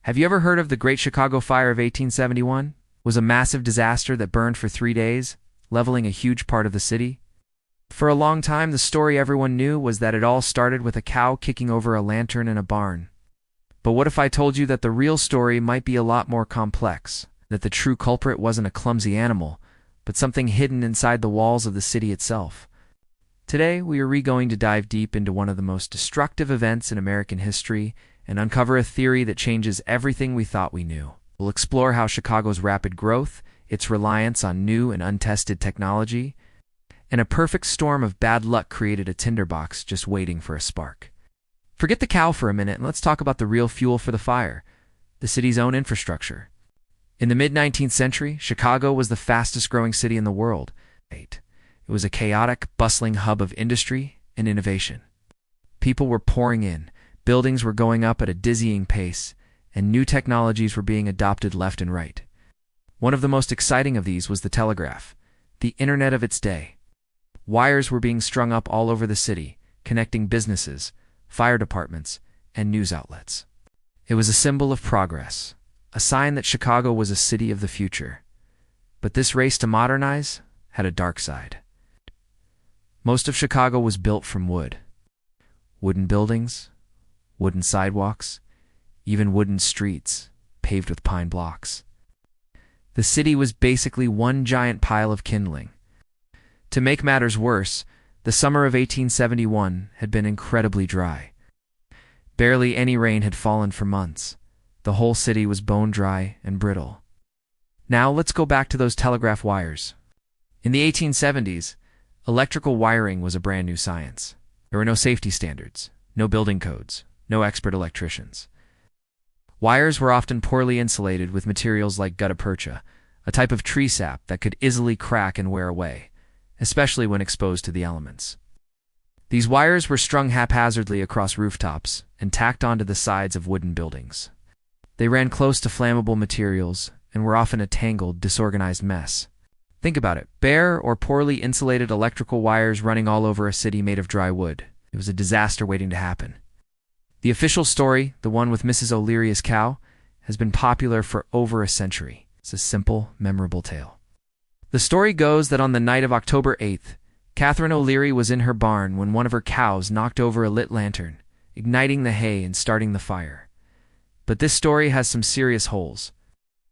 Have you ever heard of the Great Chicago Fire of 1871? It was a massive disaster that burned for 3 days, leveling a huge part of the city. For a long time, the story everyone knew was that it all started with a cow kicking over a lantern in a barn. But what if I told you that the real story might be a lot more complex? That the true culprit wasn't a clumsy animal, but something hidden inside the walls of the city itself? Today, we are going to dive deep into one of the most destructive events in American history and uncover a theory that changes everything we thought we knew. We'll explore how Chicago's rapid growth, its reliance on new and untested technology, and a perfect storm of bad luck created a tinderbox just waiting for a spark. Forget the cow for a minute and let's talk about the real fuel for the fire, the city's own infrastructure. In the mid-19th century, Chicago was the fastest-growing city in the world. It was a chaotic, bustling hub of industry and innovation. People were pouring in, buildings were going up at a dizzying pace, and new technologies were being adopted left and right. One of the most exciting of these was the telegraph, the internet of its day. Wires were being strung up all over the city, connecting businesses, fire departments, and news outlets. It was a symbol of progress, a sign that Chicago was a city of the future. But this race to modernize had a dark side. Most of Chicago was built from wood. Wooden buildings, wooden sidewalks, even wooden streets paved with pine blocks. The city was basically one giant pile of kindling. To make matters worse, the summer of 1871 had been incredibly dry. Barely any rain had fallen for months. The whole city was bone dry and brittle. Now let's go back to those telegraph wires. In the 1870s, electrical wiring was a brand new science. There were no safety standards, no building codes, no expert electricians. Wires were often poorly insulated with materials like gutta percha, a type of tree sap that could easily crack and wear away, especially when exposed to the elements. These wires were strung haphazardly across rooftops and tacked onto the sides of wooden buildings. They ran close to flammable materials and were often a tangled, disorganized mess. Think about it, bare or poorly insulated electrical wires running all over a city made of dry wood. It was a disaster waiting to happen. The official story, the one with Mrs. O'Leary's cow, has been popular for over a century. It's a simple, memorable tale. The story goes that on the night of October 8th, Catherine O'Leary was in her barn when one of her cows knocked over a lit lantern, igniting the hay and starting the fire. But this story has some serious holes.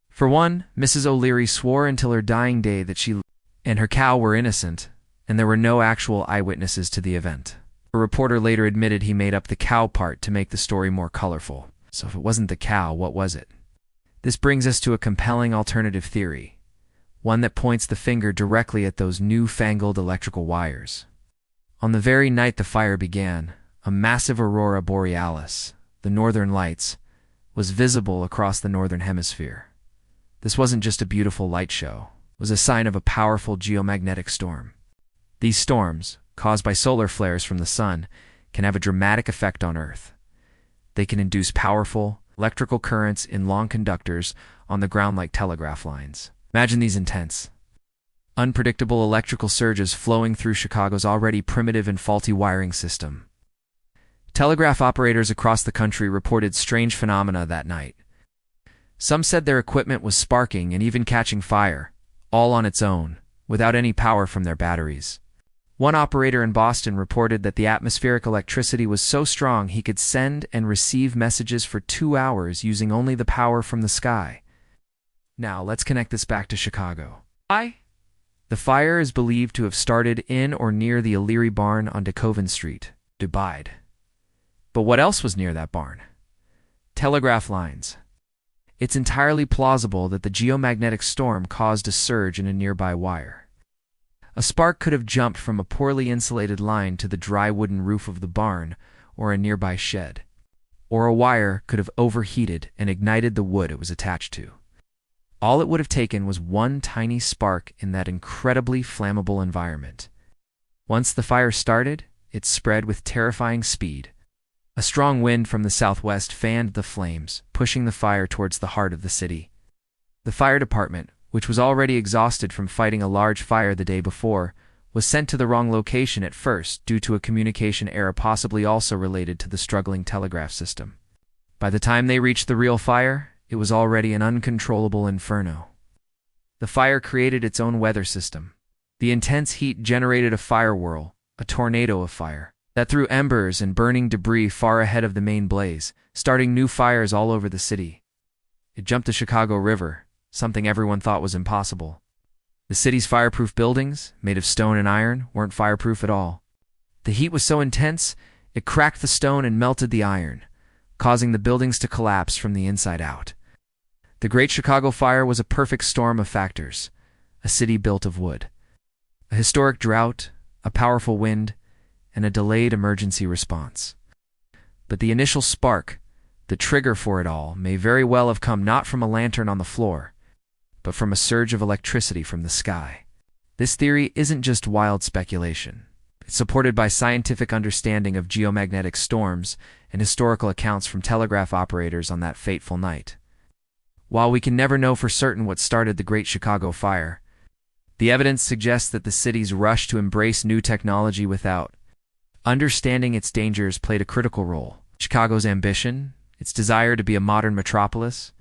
For one, Mrs. O'Leary swore until her dying day that she and her cow were innocent, and there were no actual eyewitnesses to the event. A reporter later admitted he made up the cow part to make the story more colorful. So if it wasn't the cow, what was it? This brings us to a compelling alternative theory. One that points the finger directly at those newfangled electrical wires. On the very night the fire began, a massive aurora borealis, the northern lights, was visible across the northern hemisphere. This wasn't just a beautiful light show. It was a sign of a powerful geomagnetic storm. These storms, caused by solar flares from the sun, can have a dramatic effect on Earth. They can induce powerful electrical currents in long conductors on the ground like telegraph lines. Imagine these intense, unpredictable electrical surges flowing through Chicago's already primitive and faulty wiring system. Telegraph operators across the country reported strange phenomena that night. Some said their equipment was sparking and even catching fire, all on its own, without any power from their batteries. One operator in Boston reported that the atmospheric electricity was so strong he could send and receive messages for 2 hours using only the power from the sky. Now, let's connect this back to Chicago. The fire is believed to have started in or near the O'Leary barn on DeCoven Street, Dubai. But what else was near that barn? Telegraph lines. It's entirely plausible that the geomagnetic storm caused a surge in a nearby wire. A spark could have jumped from a poorly insulated line to the dry wooden roof of the barn or a nearby shed. Or a wire could have overheated and ignited the wood it was attached to. All it would have taken was one tiny spark in that incredibly flammable environment. Once the fire started, it spread with terrifying speed. A strong wind from the southwest fanned the flames, pushing the fire towards the heart of the city. The fire department, which was already exhausted from fighting a large fire the day before, was sent to the wrong location at first due to a communication error possibly also related to the struggling telegraph system. By the time they reached the real fire, it was already an uncontrollable inferno. The fire created its own weather system. The intense heat generated a fire whirl, a tornado of fire, that threw embers and burning debris far ahead of the main blaze, starting new fires all over the city. It jumped the Chicago River, something everyone thought was impossible. The city's fireproof buildings, made of stone and iron, weren't fireproof at all. The heat was so intense, it cracked the stone and melted the iron, causing the buildings to collapse from the inside out. The Great Chicago Fire was a perfect storm of factors: a city built of wood, a historic drought, a powerful wind, and a delayed emergency response. But the initial spark, the trigger for it all, may very well have come not from a lantern on the floor, but from a surge of electricity from the sky. This theory isn't just wild speculation. It's supported by scientific understanding of geomagnetic storms and historical accounts from telegraph operators on that fateful night. While we can never know for certain what started the Great Chicago Fire, the evidence suggests that the city's rush to embrace new technology without understanding its dangers played a critical role. Chicago's ambition, its desire to be a modern metropolis,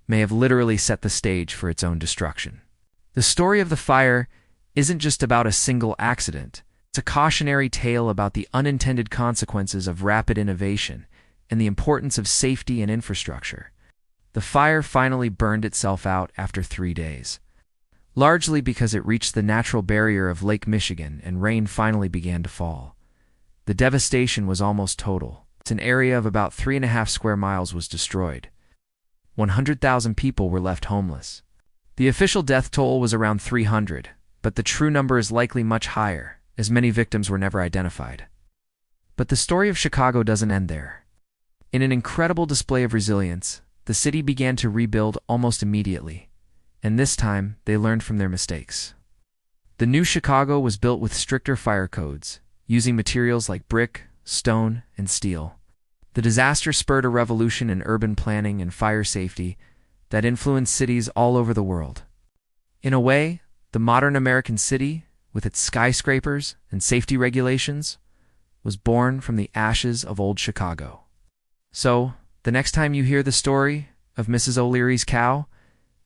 may have literally set the stage for its own destruction. The story of the fire isn't just about a single accident. It's a cautionary tale about the unintended consequences of rapid innovation and the importance of safety and infrastructure. The fire finally burned itself out after 3 days, largely because it reached the natural barrier of Lake Michigan and rain finally began to fall. The devastation was almost total. An area of about 3.5 square miles was destroyed. 100,000 people were left homeless. The official death toll was around 300, but the true number is likely much higher, as many victims were never identified. But the story of Chicago doesn't end there. In an incredible display of resilience, the city began to rebuild almost immediately, and this time they learned from their mistakes. The new Chicago was built with stricter fire codes, using materials like brick, stone, and steel. The disaster spurred a revolution in urban planning and fire safety that influenced cities all over the world. In a way, the modern American city, with its skyscrapers and safety regulations, was born from the ashes of old Chicago. So, the next time you hear the story of Mrs. O'Leary's cow,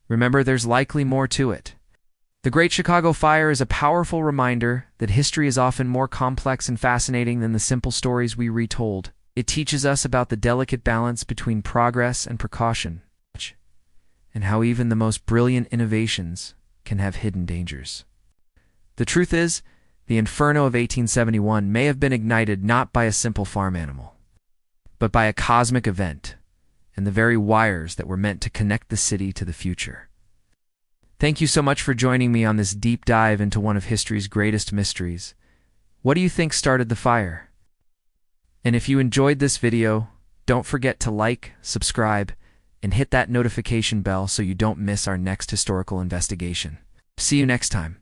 remember there's likely more to it. The Great Chicago Fire is a powerful reminder that history is often more complex and fascinating than the simple stories we retold. It teaches us about the delicate balance between progress and precaution, and how even the most brilliant innovations can have hidden dangers. The truth is, the inferno of 1871 may have been ignited not by a simple farm animal, but by a cosmic event, and the very wires that were meant to connect the city to the future. Thank you so much for joining me on this deep dive into one of history's greatest mysteries. What do you think started the fire? And if you enjoyed this video, don't forget to like, subscribe, and hit that notification bell so you don't miss our next historical investigation. See you next time.